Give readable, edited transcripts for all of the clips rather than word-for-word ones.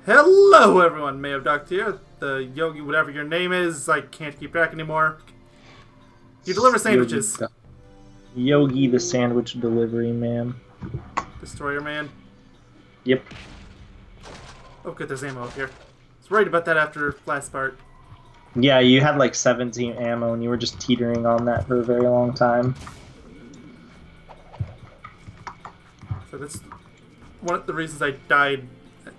Hello everyone, Mayonnaise here, the Yogi, whatever your name is, I can't keep track anymore. You deliver sandwiches. Yogi the sandwich delivery man. Destroyer man. Yep. Oh good, there's ammo up here. I was worried about that after last part. Yeah, you had like 17 ammo and you were just teetering on that for a very long time. So that's one of the reasons I died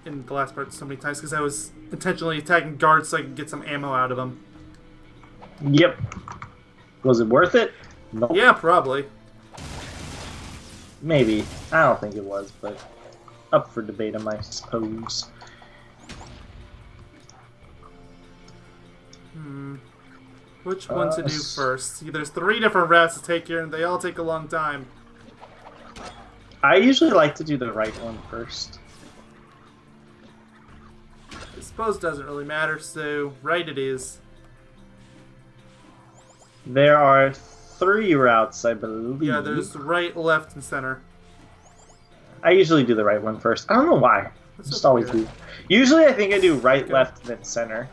in the last part so many times, because I was intentionally attacking guards so I could get some ammo out of them. Yep. Was it worth it? Nope. Yeah, probably. Maybe. I don't think it was, but up for debate, I suppose. Which one to do first? See, there's 3 different routes to take here, and they all take a long time. I usually like to do the right one first. I suppose it doesn't really matter, so right it is. There are 3 routes, I believe. Yeah, there's right, left, and center. I usually do the right one first. I don't know why. I just always do. Usually I think I do right, left, then center.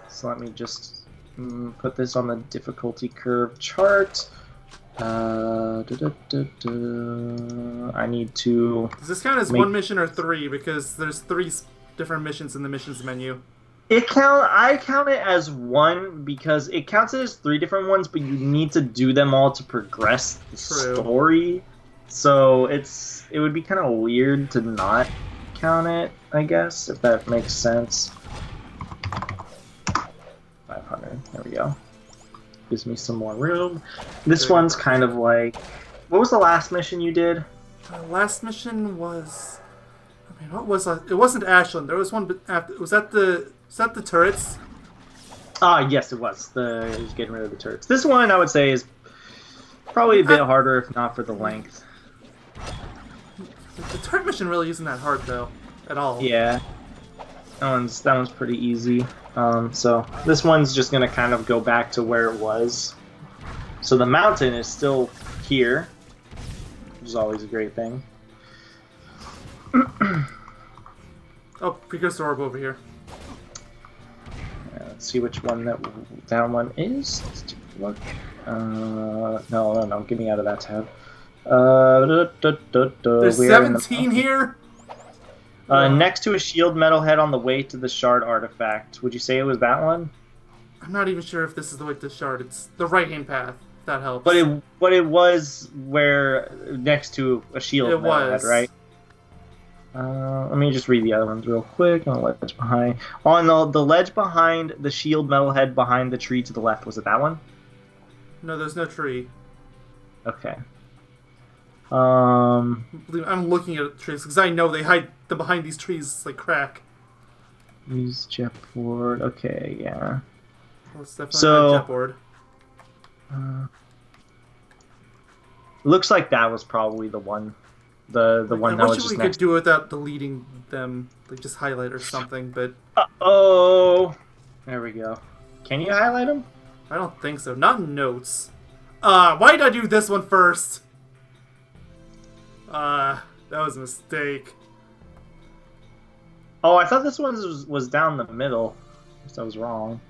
So let me just put this on the difficulty curve chart. I need to... Does this count as 1 mission or 3? Because there's 3 different missions in the missions menu. I count it as 1 because it counts it as 3 different ones, but you need to do them all to progress the story. So it would be kind of weird to not count it, I guess, if that makes sense. 500. There we go. Gives me some more room. This one's kind of like... What was the last mission you did? Last mission was... I mean, what was it? It wasn't Ashland. There was one after... Was that the turrets? Ah, yes, it was. Getting rid of the turrets. This one, I would say, is probably a bit harder, if not for the length. The turret mission really isn't that hard, though. At all. Yeah. That one's pretty easy. So this one's just gonna kind of go back to where it was. So the mountain is still here, which is always a great thing. Oh, precursor orb over here. Let's see which one that one is. Let's take a look. No, get me out of that tab. There's 17 here? Next to a shield metalhead on the way to the shard artifact. Would you say it was that one? I'm not even sure if this is the way to the shard. It's the right-hand path, if that helps. But it was where next to a shield metalhead, right? Let me just read the other ones real quick. On the ledge behind. On the ledge behind the shield metalhead behind the tree to the left. Was it that one? No, there's no tree. Okay. I'm looking at trees because I know they hide them behind these trees like crack. Use jetboard. Okay, yeah. Well, it's definitely not jetboard. Looks like that was probably the one. The one that was just next. I wish we could do it without deleting them, like just highlight or something. But oh, there we go. Can you highlight them? I don't think so. Not in notes. Why did I do this one first? That was a mistake. Oh, I thought this one was down the middle. I guess I was wrong.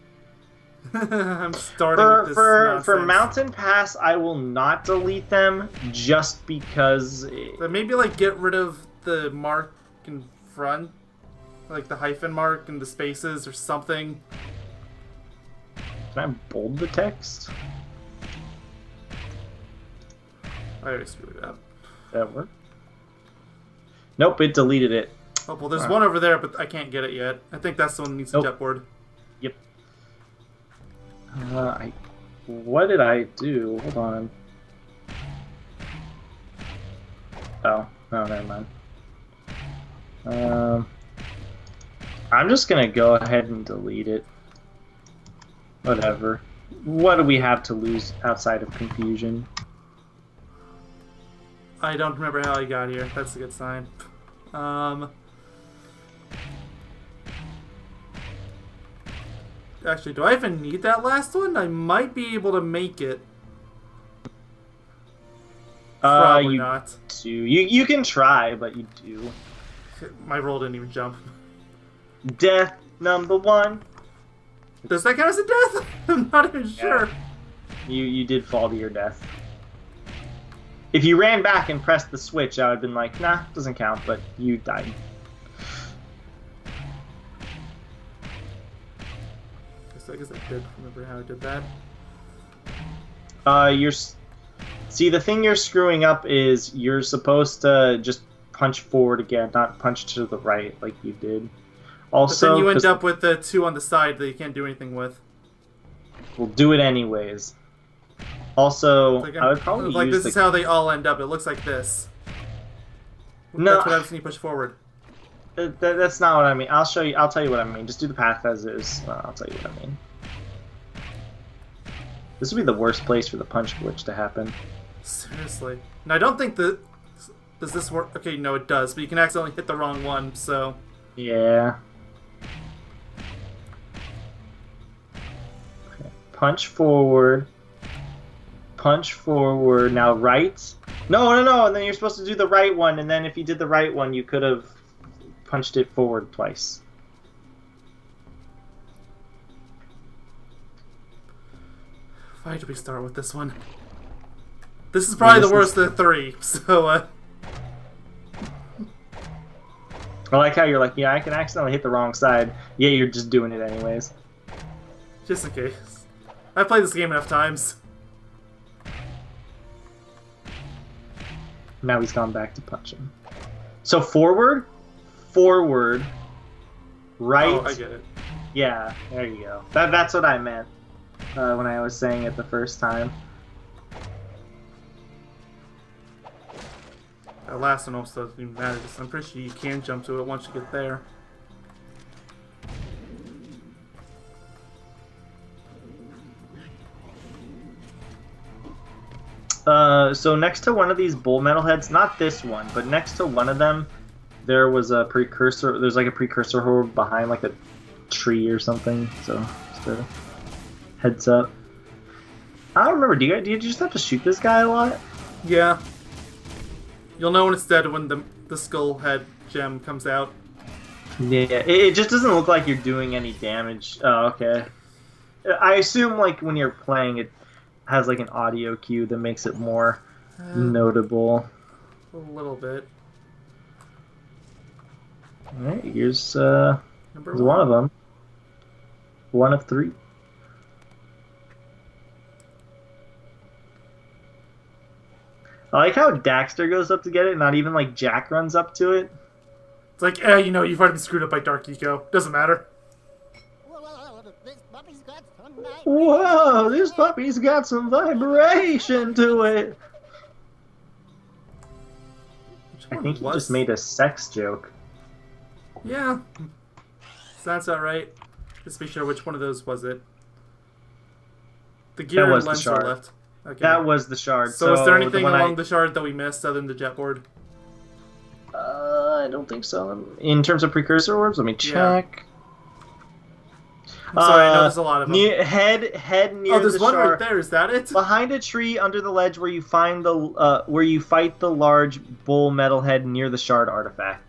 I'm starting with this nonsense. For Mountain Pass, I will not delete them just because... But maybe, like, get rid of the mark in front. Like, the hyphen mark and the spaces or something. Can I bold the text? I already screwed it up. That work? Nope, it deleted it. Oh, well, there's one over there, but I can't get it yet. I think that's the one that needs a jetboard. Yep. What did I do? Hold on. Oh, never mind. I'm just gonna go ahead and delete it. Whatever. What do we have to lose outside of confusion? I don't remember how I got here. That's a good sign. Actually, do I even need that last one? I might be able to make it. Probably you not. do. You can try, but you do. My roll didn't even jump. Death number 1. Does that count as a death? I'm not even sure. You did fall to your death. If you ran back and pressed the switch, I would have been like, nah, doesn't count, but you died. I guess I did remember how I did that. See, the thing you're screwing up is you're supposed to just punch forward again, not punch to the right like you did. Also, but then you end up with the 2 on the side that you can't do anything with. We'll do it anyways. Also, like, I would probably like use this is how they all end up. It looks like this. No, that's what happens when you push forward. That's not what I mean. I'll show you. I'll tell you what I mean. Just do the path as is. I'll tell you what I mean. This would be the worst place for the punch glitch to happen. Seriously. And I don't think that... Does this work? Okay, no, it does. But you can accidentally hit the wrong one, so... Yeah. Okay. Punch forward. Punch forward. Now right. No. And then you're supposed to do the right one. And then if you did the right one, you could have punched it forward twice. Why did we start with this one? This is probably the worst of the 3, so, I like how you're like, yeah, I can accidentally hit the wrong side. Yeah, you're just doing it anyways. Just in case. I've played this game enough times. Now he's gone back to punching. So forward, right. Oh, I get it. Yeah, there you go. That's what I meant when I was saying it the first time. That last one also doesn't even matter, because I'm pretty sure you can jump to it once you get there. So next to one of these bull metal heads, not this one, but next to one of them, there was a precursor. There's like a precursor horde behind like a tree or something. So just a heads up. I don't remember. Do you just have to shoot this guy a lot? Yeah. You'll know when it's dead when the skull head gem comes out. Yeah, it just doesn't look like you're doing any damage. Oh, okay. I assume like when you're playing, it has like an audio cue that makes it more notable. A little bit. Alright, here's one of them. 1 of 3. I like how Daxter goes up to get it, not even like Jack runs up to it. It's like, you know, you've already been screwed up by Dark Eco. Doesn't matter. Whoa, this puppy's got some vibration to it. I think he just made a sex joke. Yeah. Sounds about right. Just be sure which one of those was it. The gear and lens are left. Okay. That was the shard. So is there anything along the shard that we missed other than the jet board? I don't think so. In terms of precursor orbs, let me check. I'm sorry, I know there's a lot of them. Head near the shard. Oh, there's one right there. Is that it? Behind a tree under the ledge where you find where you fight the large bull metalhead near the shard artifact.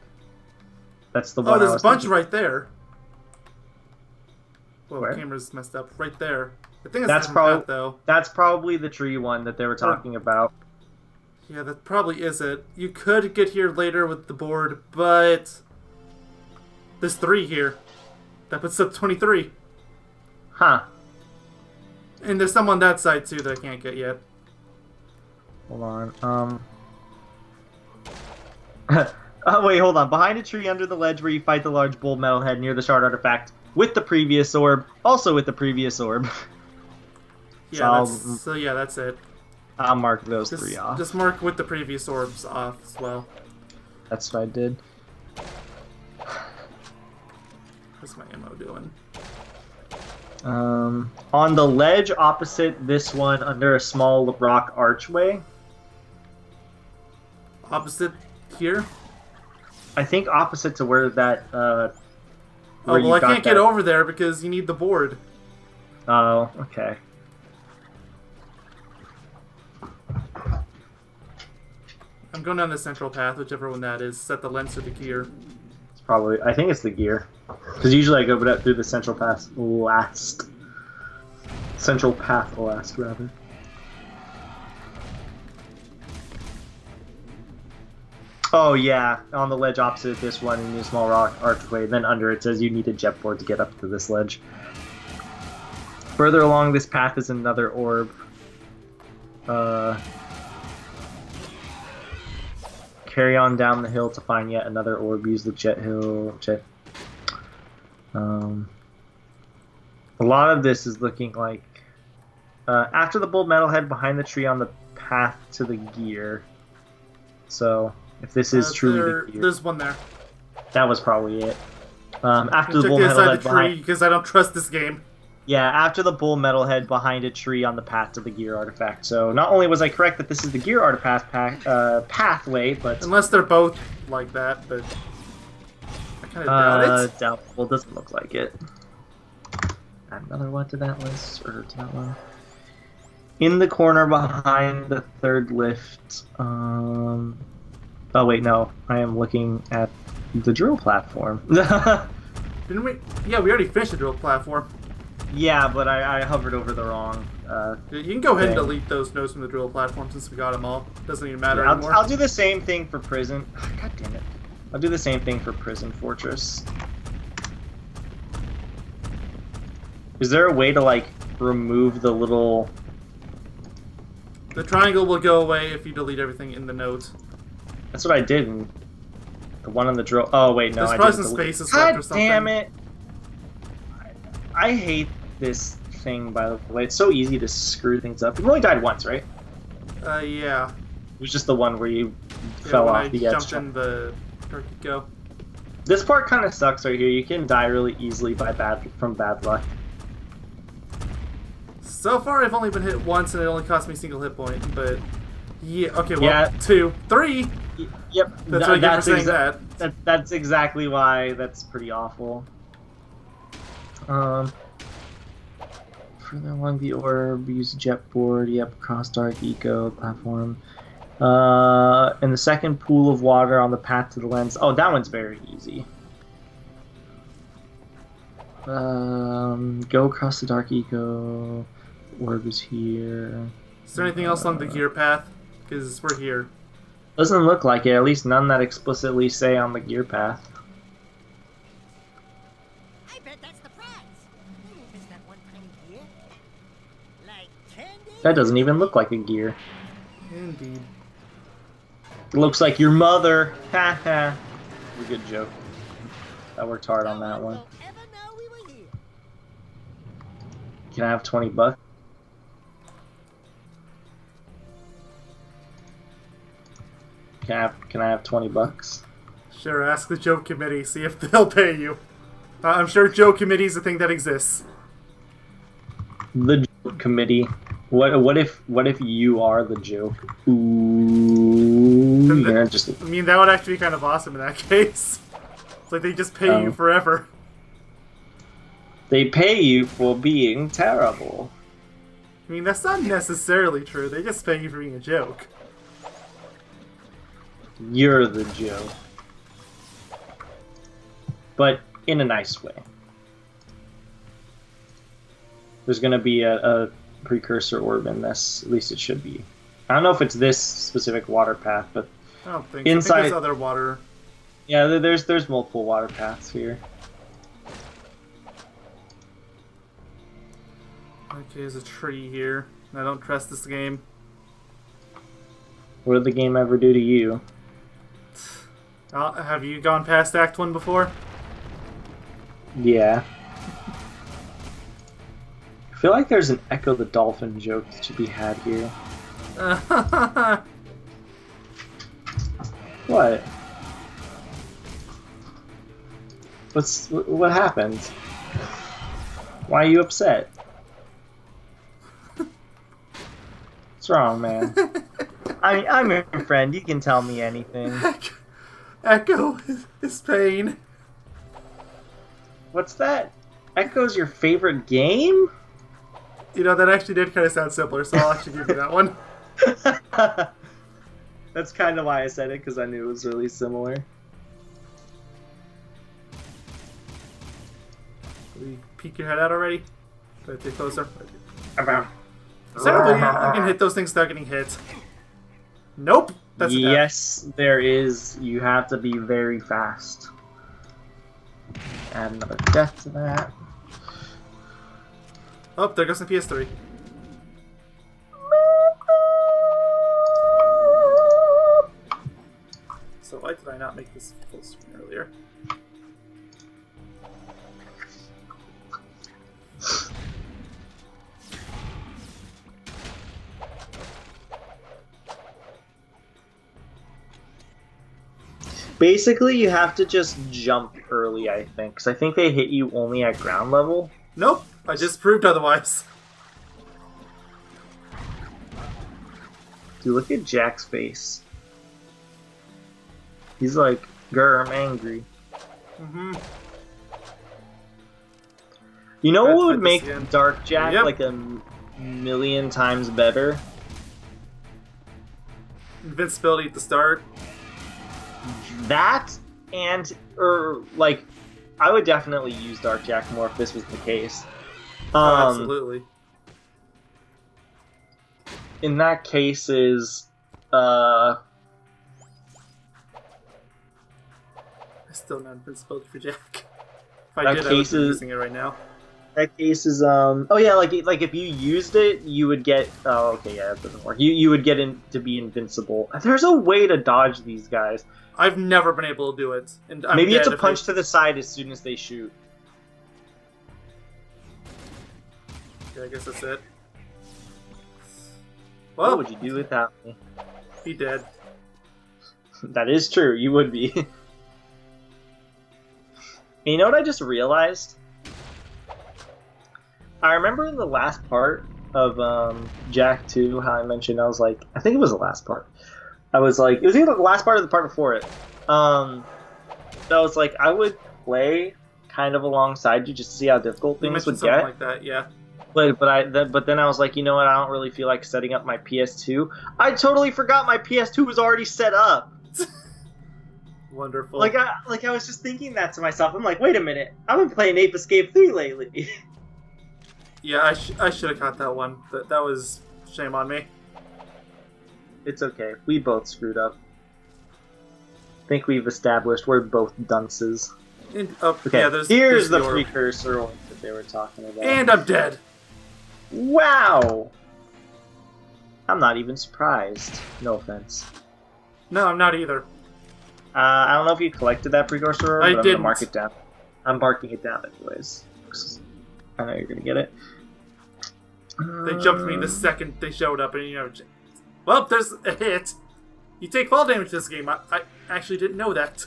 That's the one. Oh, there's a bunch right there. Well, where? The camera's messed up. Right there. I think that's probably though. That's probably the tree one that they were talking about. Yeah, that probably is it. You could get here later with the board, but there's 3 here. That puts up 23. Huh. And there's some on that side too that I can't get yet. Hold on. Oh wait, hold on. Behind a tree under the ledge where you fight the large bull metalhead near the shard artifact with the previous orb, also with the previous orb. Yeah, so yeah, that's it. I'll mark those 3 off. Just mark with the previous orbs off as well. That's what I did. What's my ammo doing? On the ledge opposite this one, under a small rock archway. Opposite here? I think opposite to where that. Oh well, I can't get over there because you need the board. Oh, okay. going down the central path, whichever one that is. Set the lens or the gear. It's probably. I think it's the gear, because usually I go through the central path last. Central path last, rather. Oh yeah, on the ledge opposite this one, you need a small rock archway. Then under it says you need a jet board to get up to this ledge. Further along this path is another orb. Carry on down the hill to find yet another orb. Use the jet. A lot of this is looking like after the bull metalhead behind the tree on the path to the gear. So if this is truly the gear, there's one there. that was probably it. After the bull Check the side metalhead of the tree behind, because I don't trust this game. yeah, after the bull metalhead behind a tree on the path to the gear artifact. So not only was I correct that this is the gear artifact pathway, but Unless they're both like that, but I kind of doubt it. doubtful. Doesn't look like it. Add another one to that list, or to that one. In the corner behind the third lift. Oh wait, no. I am looking at the drill platform. Didn't we? Yeah, we already finished the drill platform. Yeah, but I hovered over the wrong. You can go ahead and thing. delete those notes from the drill platform since we got them all. Doesn't even matter Yeah, anymore. I'll do the same thing for prison. God damn it! I'll do the same thing for prison fortress. Is there a way to like remove the little? The triangle will go away if you delete everything in the notes. That's what I did. In the one on the drill. Oh wait, no, There's I probably didn't some delete. spaces left or God something. damn it! I hate this thing. By the way, it's so easy to screw things up. You only died once, right? Yeah. It was just the one where you Yeah, fell when off I the jumped edge. in the turkey go. This part kind of sucks right here. You can die really easily from bad luck. So far, I've only been hit once, and it only cost me a single hit point. But yeah, okay, well, Yeah. 2, 3. Yep, That's what I get for saying that. That's exactly why that's pretty awful. Further along the orb, use jet board. Yep, cross dark eco platform. And the second pool of water on the path to the lens. Oh, that one's very easy. Go across the dark eco. Orb is here. Is there anything else along the gear path? Because we're here. Doesn't look like it. At least none that explicitly say on the gear path. I bet that's the prize. Is that one tiny gear? Like candy? That doesn't even look like a gear. Indeed. It looks like your mother. Ha ha. A good joke. I worked hard on that one. Will ever know we were here. Can I have $20? Can I have $20? Sure, ask the joke committee, see if they'll pay you. I'm sure joke committee's a thing that exists. The joke committee. What if you are the joke? Ooh, you're gonna just. I mean, that would actually be kind of awesome in that case. It's like they just pay you forever. They pay you for being terrible. I mean, that's not necessarily true. They just pay you for being a joke. You're the joke. But in a nice way. There's gonna be a precursor orb in this. At least it should be. I don't know if it's this specific water path, but I don't think so. inside. I think there's other water. Yeah, there's multiple water paths here. Okay, there's a tree here. I don't trust this game. What did the game ever do to you? Have you gone past Act 1 before? Yeah. I feel like there's an Echo the Dolphin joke to be had here. What? What happened? Why are you upset? What's wrong, man? I'm your friend. You can tell me anything. Echo is pain. What's that? Echo's your favorite game? You know, that actually did kind of sound simpler, so I'll actually give you that one. That's kind of why I said it, because I knew it was really similar. You peek your head out already? Do I take closer? About. Sadly, you can hit those things without getting hit. Nope. That's a death. Yes, there is. You have to be very fast. Add another death to that. Oh, there goes the PS3. So why did I not make this full screen earlier? Basically, you have to just jump early, I think. Because I think they hit you only at ground level. Nope, I just proved otherwise. Dude, look at Jack's face. He's like, grr, I'm angry. Mm-hmm. You know That's what would make fantasy. Dark Jack Yep. like a million times better? Invincibility at the start. That and like I would definitely use Dark Jack more if this was the case. Oh, absolutely. In that case is I still not invincibility for Jack. If I That did, I would case be is- using it right now. that case is oh yeah, like if you used it you would get okay, yeah, that doesn't work. You would get in to be invincible. There's a way to dodge these guys. I've never been able to do it. And I'm Maybe it's dead a if punch to the side as soon as they shoot. Yeah, I guess that's it. What Well, would you do without me? be dead. That is true, you would be. And you know what I just realized? I remember in the last part of Jack 2, how I mentioned, I was like, I think it was the last part. I was like, it was either the last part or the part before it. I was like, I would play kind of alongside you just to see how difficult You things mentioned would something get. like that, yeah. But then I was like, you know what? I don't really feel like setting up my PS2. I totally forgot my PS2 was already set up. Wonderful. Like I was just thinking that to myself. I'm like, wait a minute, I've been playing Ape Escape 3 lately. Yeah, I should have caught that one. That was shame on me. It's okay. We both screwed up. I think we've established we're both dunces. And, Okay, yeah, here's there's the orb. precursor one that they were talking about. And I'm dead. Wow! I'm not even surprised. No offense. No, I'm not either. I don't know if you collected that precursor, I but I'm didn't. gonna mark it down. I'm marking it down anyways. 'Cause I know you're gonna get it. They jumped me the second they showed up, and you know, well, there's a hit. You take fall damage this game. I actually didn't know that.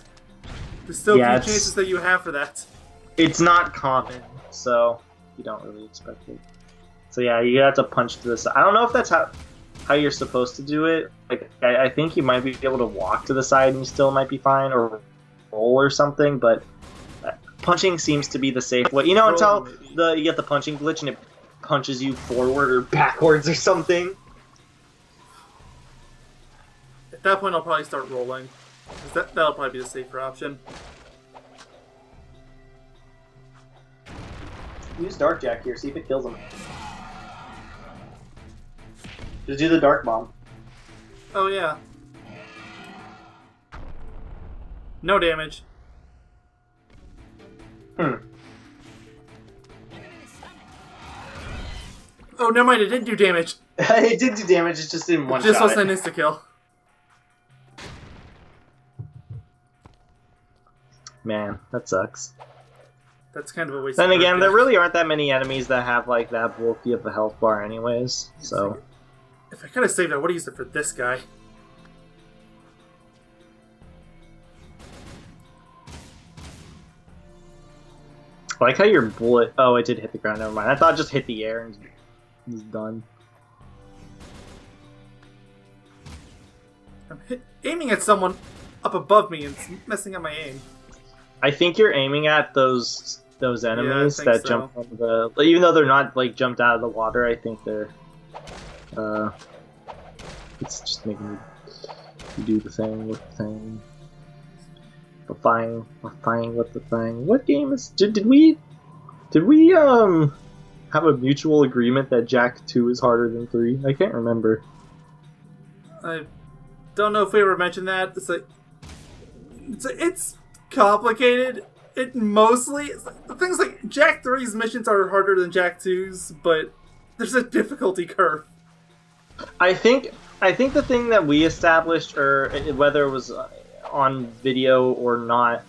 There's still Yeah, few it's- chances that you have for that. It's not common, so you don't really expect it. So yeah, you have to punch to the side. I don't know if that's how you're supposed to do it. Like I think you might be able to walk to the side and you still might be fine, or roll or something. But punching seems to be the safe way. You know, Roll, until maybe. you get the punching glitch and it punches you forward or backwards or something. At that point, I'll probably start rolling. 'Cause that'll probably be the safer option. Use Dark Jack here, see if it kills him. Just do the Dark Bomb. Oh, yeah. No damage. Oh, never mind, it did do damage. It did do damage, it just didn't It one just shot wasn't it. an insta-kill. Man, that sucks. That's kind of a waste Then of again, Dark there Jack. really aren't that many enemies that have like that bulky of a health bar anyways, so... If I could have saved it, I would have used it for this guy. I like how your bullet... Oh, it did hit the ground, never mind. I thought it just hit the air and it was done. I'm aiming at someone up above me and it's messing up my aim. I think you're aiming at those enemies think that so. jump from the... Even though they're not like jumped out of the water, I think they're... It's just making me You do the thing with the thing. The thing with the thing. What game is... Did we have a mutual agreement that Jak 2 is harder than 3? I can't remember. I don't know if we ever mentioned that. It's like... It's complicated. It mostly... Things like Jak 3's missions are harder than Jak 2's, but there's a difficulty curve. I think the thing that we established, or whether it was on video or not,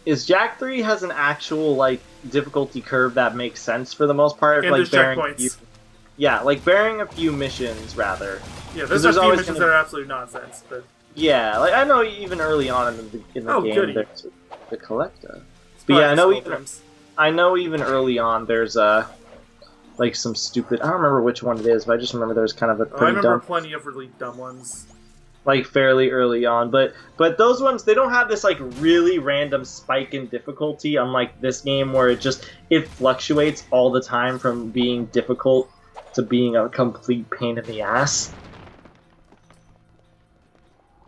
is Jak 3 has an actual like difficulty curve that makes sense for the most part. And like there's checkpoints. Bearing a few missions rather. Yeah, there's a few missions that are absolute nonsense, but yeah, like I know even early on in the game goody. there's the collector. But yeah, I know even early on there's like some stupid. I don't remember which one it is, but I just remember there's kind of a pretty I remember dumb. plenty of really dumb ones. Like fairly early on, but those ones, they don't have this like really random spike in difficulty, unlike this game where it fluctuates all the time from being difficult to being a complete pain in the ass.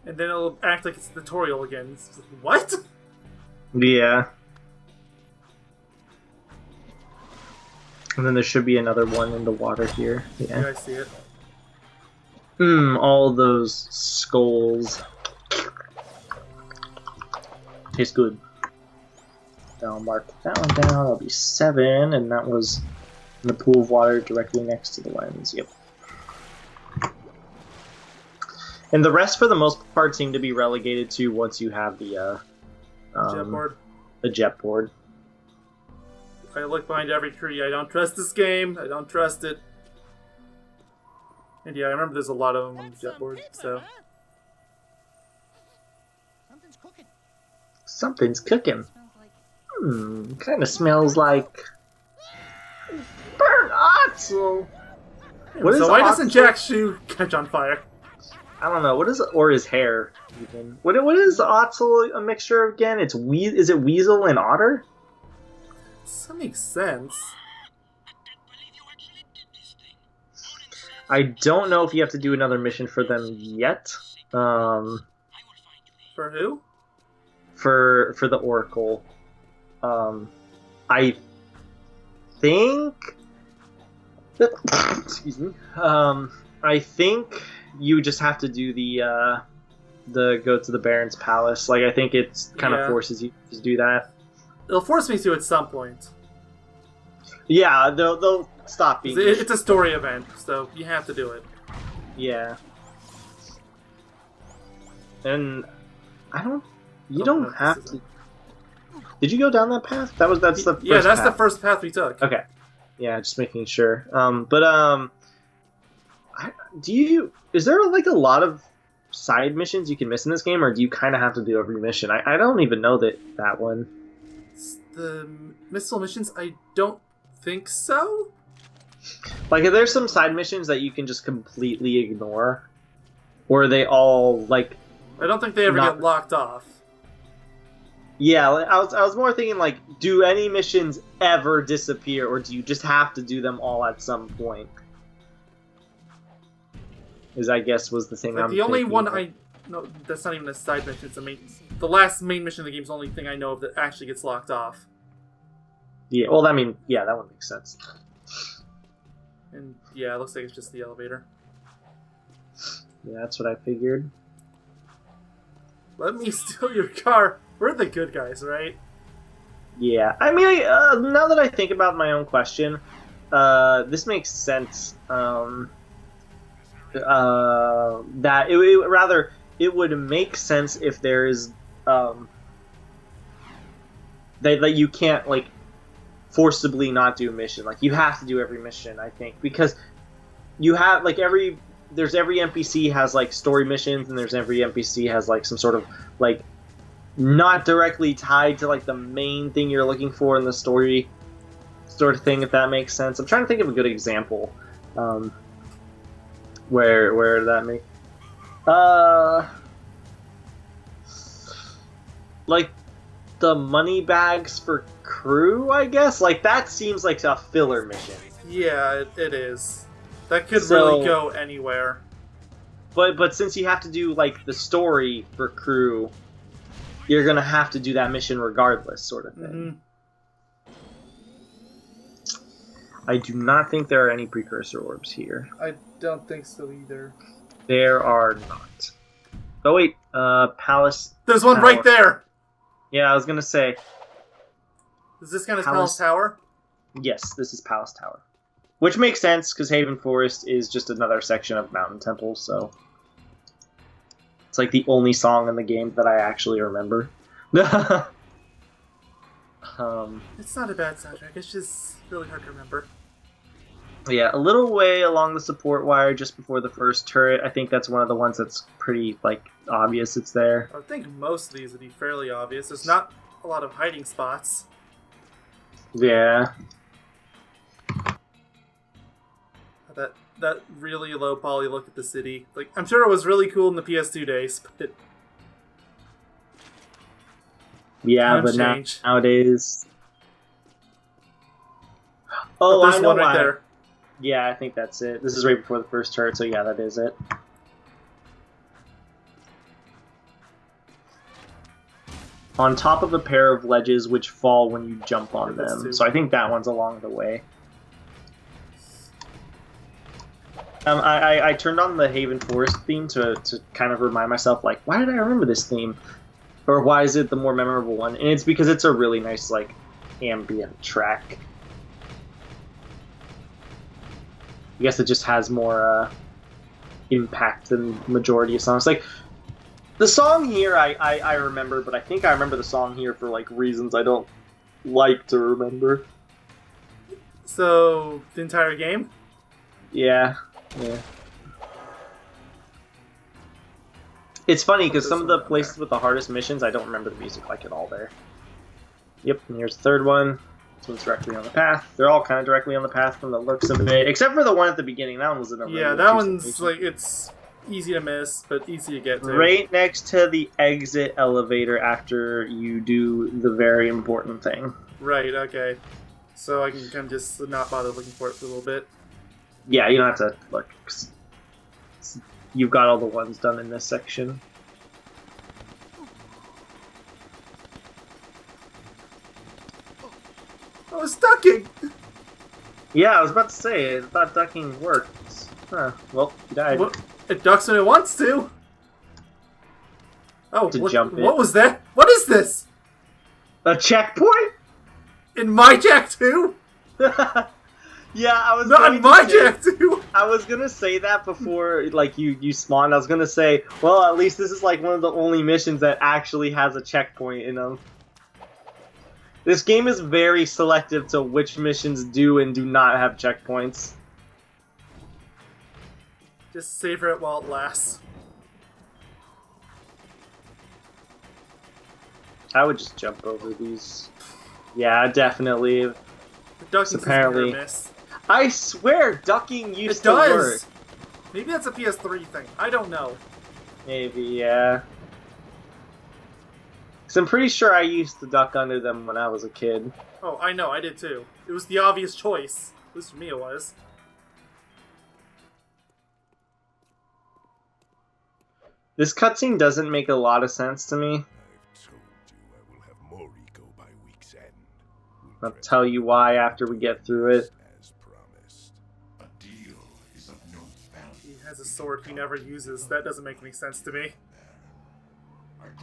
And then it'll act like it's a tutorial again. It's just, what? Yeah. And then there should be another one in the water here. Yeah, I see it. All those skulls. Tastes good. I'll mark that one down. That'll be 7, and that was in the pool of water directly next to the lens. Yep. And the rest, for the most part, seem to be relegated to once you have the jet board. The jet board. I look behind every tree. I don't trust this game. I don't trust it. And yeah, I remember there's a lot of them on the jet board, so... Something's cooking. Something's cooking. Smells like... Kind of smells like... burnt oxel! What is so why doesn't oxel? Jak's shoe catch on fire? I don't know. What is it? Or his hair, even. What is oxel a mixture of again? Is it weasel and otter? That makes sense. I don't know if you have to do another mission for them yet. For who? For the Oracle. I think... Excuse me. I think you just have to do the go to the Baron's Palace. Like, I think it kind of forces you to do that. It'll force me to at some point. Yeah, they'll stop being... It's a story event, so you have to do it. Yeah. And I don't... You don't have to... Did you go down that path? That's the first Yeah, that's path. the first path we took. Okay. Yeah, just making sure. Is there like a lot of side missions you can miss in this game, or do you kind of have to do every mission? I don't even know that one. The missile missions, I don't think so. Like, are there some side missions that you can just completely ignore? Or are they all, like... I don't think they ever get locked off. Yeah, I was more thinking, like, do any missions ever disappear, or do you just have to do them all at some point? Is, I guess, was the thing Like, I'm the only thinking one of. No, that's not even a side mission. It's the last main mission of the game is the only thing I know of that actually gets locked off. Yeah, well, I mean, yeah, that one makes sense. And yeah, it looks like it's just the elevator. Yeah, that's what I figured. Let me steal your car. We're the good guys, right? Yeah, I mean, now that I think about my own question, this makes sense. That it would make sense if there is that you can't like forcibly not do a mission. Like, you have to do every mission, I think, because you have like every NPC has like story missions, and there's every NPC has like some sort of like not directly tied to like the main thing you're looking for in the story sort of thing, if that makes sense. I'm trying to think of a good example where that make like the money bags for crew, I guess. Like, that seems like a filler mission. Yeah, it is. That could really go anywhere. But since you have to do like the story for crew, you're gonna have to do that mission regardless, sort of thing. I do not think there are any precursor orbs here. I don't think so either. There are not. Oh wait, Palace. There's one Tower. right there. Yeah, I was gonna say. Is this kind of Palace Tower? Yes, this is Palace Tower. Which makes sense, because Haven Forest is just another section of Mountain Temple, so... It's like the only song in the game that I actually remember. It's not a bad soundtrack, it's just really hard to remember. Yeah, a little way along the support wire just before the first turret. I think that's one of the ones that's pretty, like, obvious it's there. I would think most of these would be fairly obvious. There's not a lot of hiding spots. Yeah. That really low poly look at the city. Like, I'm sure it was really cool in the PS2 days, but yeah, but nowadays... Oh, there's I know one right why. there. Yeah, I think that's it. This is right before the first turret, so yeah, that is it. On top of a pair of ledges which fall when you jump on them. So I think that one's along the way. I turned on the Haven Forest theme to kind of remind myself, like, why did I remember this theme? Or why is it the more memorable one? And it's because it's a really nice, like, ambient track. I guess it just has more impact than majority of songs. Like, the song here I remember, but I think I remember the song here for, like, reasons I don't like to remember. So, the entire game? Yeah. Yeah. It's funny because some of the places with the hardest missions, I don't remember the music like at all there. Yep, and here's the third one. This one's directly on the path. They're all kind of directly on the path from the looks of it, except for the one at the beginning. That one was in a yeah, that one's like, it's easy to miss, but easy to get to. Right next to the exit elevator after you do the very important thing. Right, okay. So I can kind of just not bother looking for it for a little bit. Yeah, you don't have to look. You've got all the ones done in this section. I was ducking! Yeah, I was about to say, I thought ducking worked. Huh, well, you died. Well, it ducks when it wants to. Oh, what was that? What is this? A checkpoint? In my Jack 2? Yeah, I was not in my Jack 2! I was gonna say that before, like, you spawned. I was gonna say, well, at least this is, like, one of the only missions that actually has a checkpoint in them. This game is very selective to which missions do and do not have checkpoints. Just savor it while it lasts. I would just jump over these. Yeah, definitely. The ducking's apparently. miss. I swear, ducking used to work. Maybe that's a PS3 thing. I don't know. Maybe, yeah. Because I'm pretty sure I used to duck under them when I was a kid. Oh, I know, I did too. It was the obvious choice. At least for me it was. This cutscene doesn't make a lot of sense to me. I'll tell you why after we get through it. He has a sword he never uses. That doesn't make any sense to me.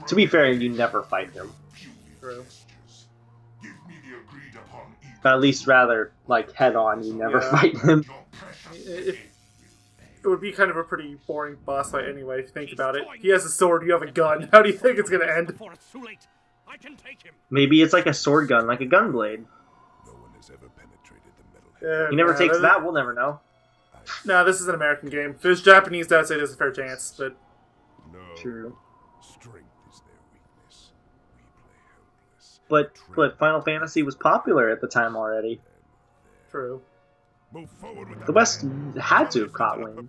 To be fair, you never fight him. True. At least rather, like, head-on, you never fight him. It would be kind of a pretty boring boss fight anyway, if you think about it. He has a sword, you have a gun. How do you think it's gonna end? Maybe it's like a sword gun, like a gun blade. He never takes that, we'll never know. No, this is an American game. If it was Japanese, I'd say there's a fair chance, but... True. But Final Fantasy was popular at the time already. True. The West had to have caught wind.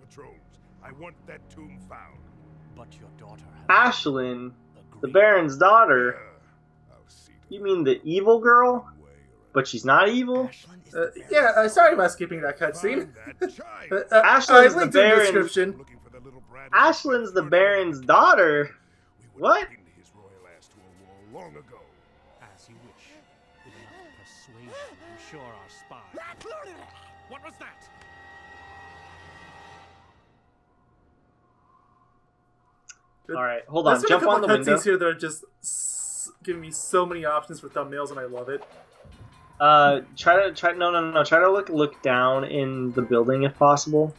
Ashlyn, the Baron's daughter. You mean the evil girl? But she's not evil? Yeah, sorry about skipping that cutscene. Ashlyn's the Baron. Description. Ashland's the Baron's daughter. What? Pinned his royal ass to a wall long ago. As you wish. With enough persuasion, I'm sure our spy. What was that? All right, hold on. There's been Jump a couple on the window. cutscenes here that are just giving me so many options for thumbnails, and I love it. No. Try to look down in the building if possible.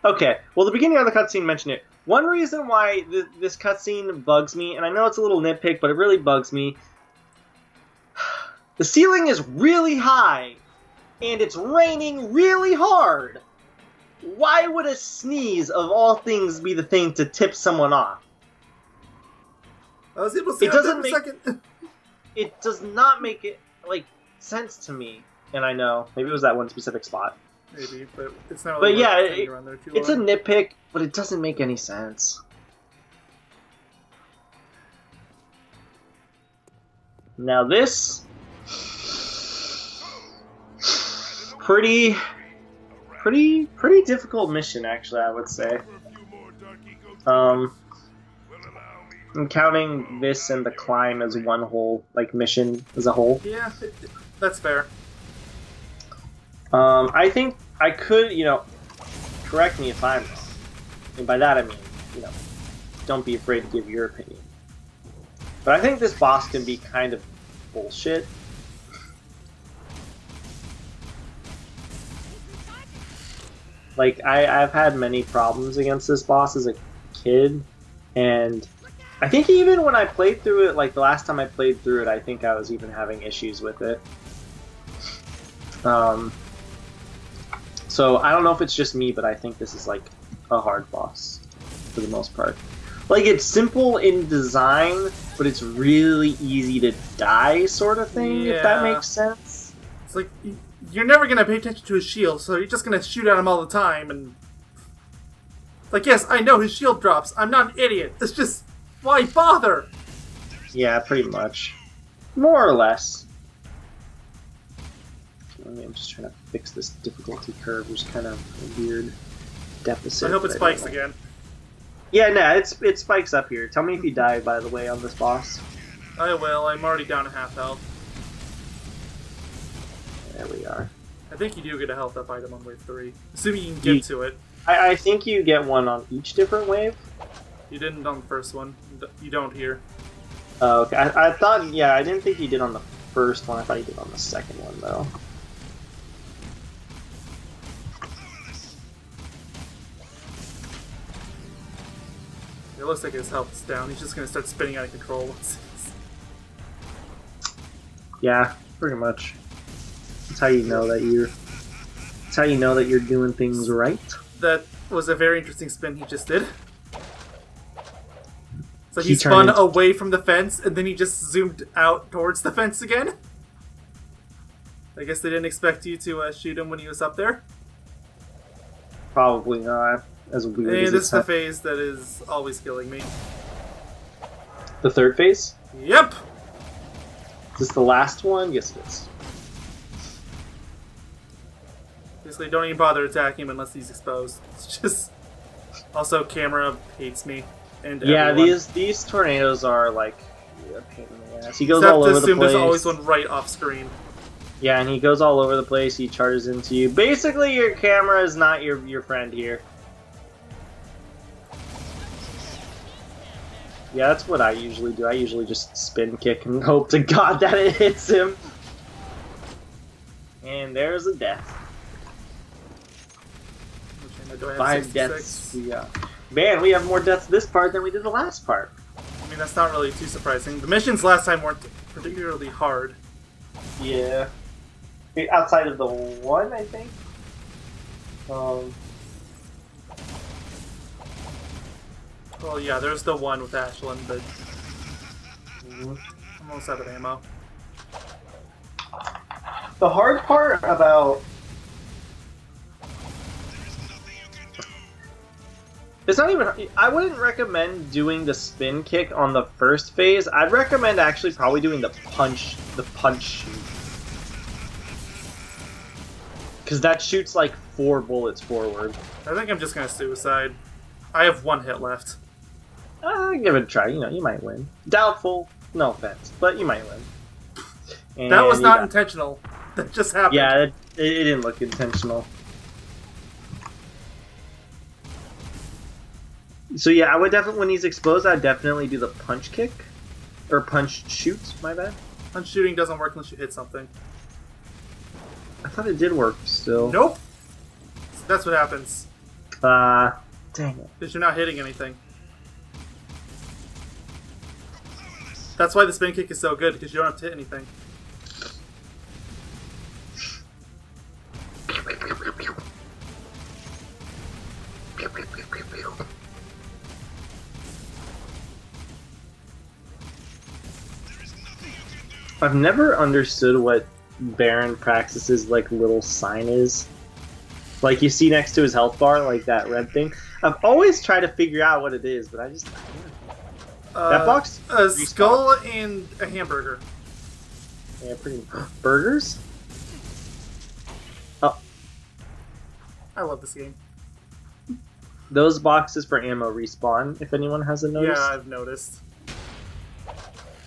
Okay. Well, the beginning of the cutscene mentioned it. One reason why this cutscene bugs me, and I know it's a little nitpick, but it really bugs me. The ceiling is really high, and it's raining really hard. Why would a sneeze, of all things, be the thing to tip someone off? I was able to see It that doesn't for a make- second. It does not make it, like, sense to me. And I know, maybe it was that one specific spot. Maybe, but it's not. But Really yeah, worth hanging around there too It's a long. nitpick, but it doesn't make any sense. Now this... Pretty difficult mission, actually, I would say. I'm counting this and the climb as one whole, like, mission as a whole. Yeah, that's fair. I think I could, correct me if I'm wrong. And by that I mean, don't be afraid to give your opinion. But I think this boss can be kind of bullshit. Like, I've had many problems against this boss as a kid, and I think even when I played through it, like the last time I played through it, I think I was even having issues with it. So I don't know if it's just me, but I think this is like a hard boss for the most part. Like, it's simple in design, but it's really easy to die, sort of thing, if that Yeah. makes sense. It's like you're never gonna pay attention to his shield, so you're just gonna shoot at him all the time. And like, yes, I know his shield drops. I'm not an idiot. It's just why bother? Yeah, pretty much. More or less. I'm just trying to fix this difficulty curve. There's kind of a weird deficit. I hope it that spikes don't- again. Yeah, no, it spikes up here. Tell me if you die, by the way, on this boss. I will. I'm already down to half health. There we are. I think you do get a health up item on wave 3, assuming you can get to it. I think you get one on each different wave. You didn't on the first one. You don't here. Oh, okay. I thought, yeah, I didn't think you did on the first one. I thought you did on the second one, though. It looks like his health is down. He's just gonna start spinning out of control once. Yeah, pretty much. That's how you know that you're. That's how you know that you're doing things right. That was a very interesting spin he just did. So He he spun turned into- away from the fence, and then he just zoomed out towards the fence again. I guess they didn't expect you to shoot him when he was up there. Probably not. As weird And as this it is the sounds. phase that is always killing me. The third phase? Yep! Is this the last one? Yes, it is. Basically, don't even bother attacking him unless he's exposed. It's just... Also, camera hates me. And Yeah, everyone. these tornadoes are like a pain in the ass. He goes Except all to over the assume place. there's always one right off screen. Yeah, and he goes all over the place. He charges into you. Basically, your camera is not your friend here. Yeah, that's what I usually do. I usually just spin kick and hope to God that it hits him. And there's a death. Which, do I have 5 66? deaths. Man, we have more deaths this part than we did the last part. I mean, that's not really too surprising. The missions last time weren't particularly hard. Yeah. Outside of the one, I think. Well, yeah, there's the one with Ashland, but I'm almost out of ammo. The hard part about... It's not even... I wouldn't recommend doing the spin kick on the first phase. I'd recommend actually probably doing the punch. Because that shoots like 4 bullets forward. I think I'm just gonna suicide. I have 1 hit left. Give it a try. You know, you might win. Doubtful. No offense, but you might win. And That was you not got- intentional. That just happened. Yeah, it didn't look intentional. So yeah, I would definitely, when he's exposed, I'd definitely do the punch kick. Or punch shoot, my bad. Punch shooting doesn't work unless you hit something. I thought it did work still. Nope! That's what happens. Dang it. Because you're not hitting anything. That's why the spin kick is so good, because you don't have to hit anything. I've never understood what Baron Praxis's like little sign is. Like you see next to his health bar, like that red thing. I've always tried to figure out what it is, but I just that box A skull and a hamburger. Yeah, pretty burgers. Oh, I love this game. those boxes for ammo respawn. If anyone hasn't noticed, Yeah, I've noticed.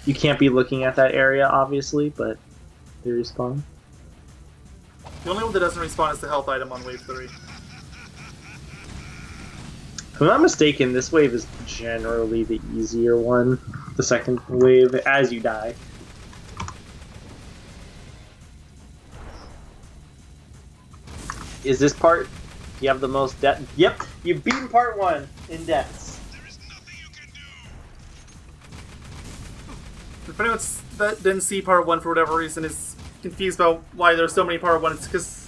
you can't be looking at that area, obviously, but they respawn. The only one that doesn't respawn is the health item on wave 3. If I'm not mistaken, this wave is generally the easier one. The second wave, as you die. Is this part? You have the most death. Yep, you've beaten part 1 in deaths. If anyone that didn't see part 1 for whatever reason is confused about why there's so many part 1, it's because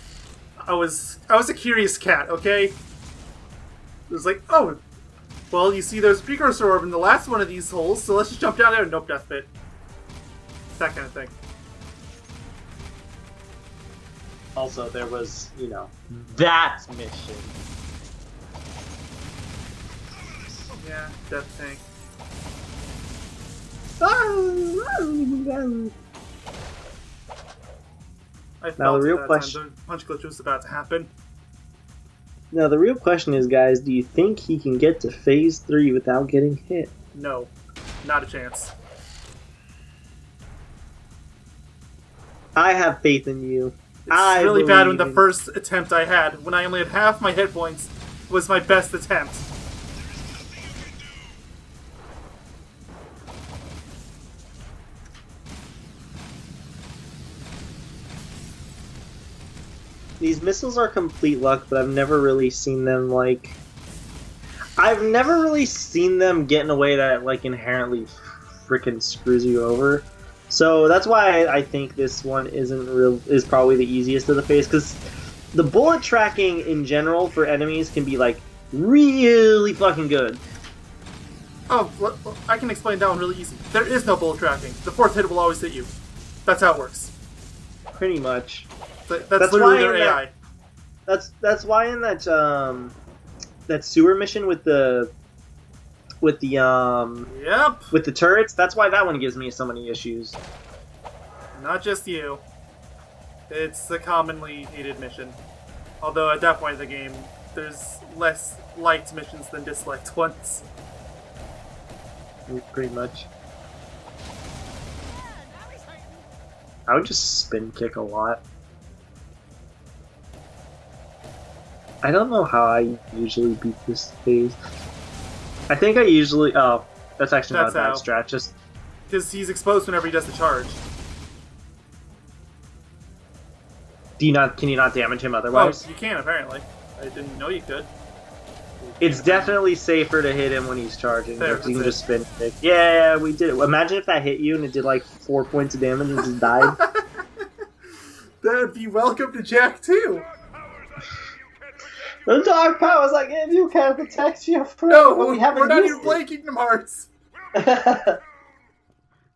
I was a curious cat, okay? It was like, oh, well, you see there's a precursor orb in the last one of these holes, so let's just jump down there. Nope, death pit. That kind of thing. Also, there was, you know, that mission. Yeah, death tank. I Now felt the real that question. time the punch glitch was about to happen. Now the real question is, guys, do you think he can get to phase 3 without getting hit? No, not a chance. I have faith in you. It's really bad when the believe in- first attempt I had, when I only had half my hit points, was my best attempt. These missiles are complete luck, but I've never really seen them, like... I've never really seen them get in a way that, like, inherently freaking screws you over. So that's why I think this one is probably the easiest of the phase, because the bullet tracking in general for enemies can be, like, really fucking good. Oh, I can explain that one really easy. There is no bullet tracking. The 4th hit will always hit you. That's how it works. Pretty much. That's That's literally why their in AI. That's why in that that sewer mission with the Yep. with the turrets, that's why that one gives me so many issues. Not just you. It's a commonly hated mission. Although at that point in the game, there's less liked missions than disliked ones. Pretty much. I would just spin kick a lot. I don't know how I usually beat this phase. I think I usually... Oh, that's actually not a bad That's how. strat. Just Because he's exposed whenever he does the charge. can you not damage him otherwise? Oh, you can apparently. I didn't know you could. It's definitely safer to hit him when he's charging. There, Because you can that's just spin kick. Yeah, we did it. Imagine if that hit you and it did like 4 points of damage and just died. That would be welcome to Jack too. The dark powers I gave you can't protect you from No, we haven't we're not used even playing Kingdom Hearts. it.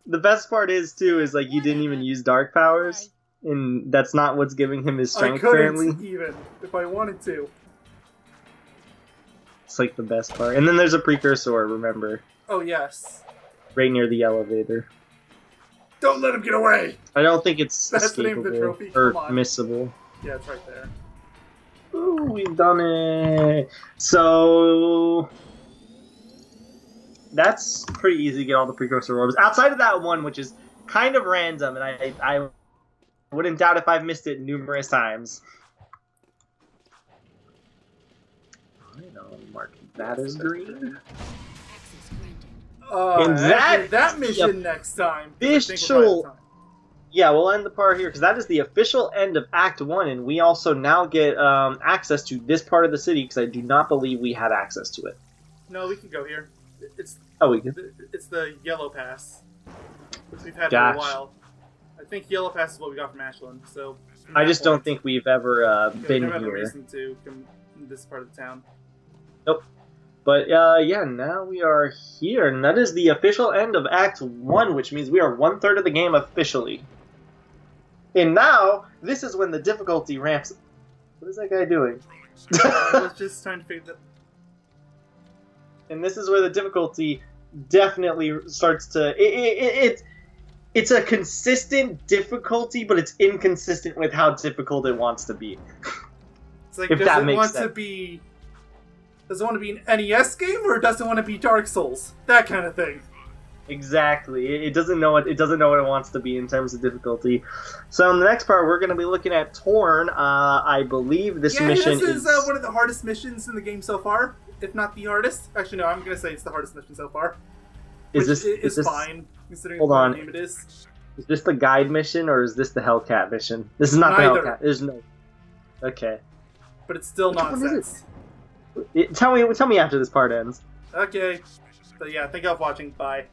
The best part is too is like you didn't even use dark powers, and that's not what's giving him his I strength. couldn't Apparently, even if I wanted to. it's like the best part. And then there's a precursor. Remember, Oh yes. right near the elevator. Don't let him get away. I don't think it's That's the name of the escapable trophy. or Come on. missable. Yeah, it's right there. Ooh, we've done it. So that's pretty easy to get all the precursor orbs. Outside of that one, which is kind of random, and I wouldn't doubt if I've missed it numerous times. Alright, I'll mark that as green. Access granted. And that- that mission next time. I think we're Official- right on time. Yeah, we'll end the part here, because that is the official end of Act 1, and we also now get access to this part of the city, because I do not believe we had access to it. No, we can go here. We can. It's the Yellow Pass, which we've had Gosh. for a while. I think Yellow Pass is what we got from Ashland, so... from I that just don't point, think we've ever we been never have a here. reason to come in this part of the town. But yeah, now we are here, and that is the official end of Act 1, which means we are 1/3 of the game officially. And now, this is when the difficulty ramps. What is that guy doing? I was just trying to figure that... And this is where the difficulty definitely starts to... It's a consistent difficulty, but it's inconsistent with how difficult it wants to be. It's like, If does that it makes want to sense. be... Does it want to be an NES game, or does it want to be Dark Souls? That kind of thing. Exactly. It doesn't know what it wants to be in terms of difficulty. So in the next part, we're going to be looking at Torn. I believe this mission this is one of the hardest missions in the game so far, if not the hardest. Actually, no, I'm going to say it's the hardest mission so far. Is which this is fine, considering Hold what on. game it is. Is this the guide mission or is this the Hellcat mission? This is not Neither. the Hellcat. There's no. Okay. But it's still Which one is it? nonsense. Tell me after this part ends. Okay. So yeah, thank you all for watching. Bye.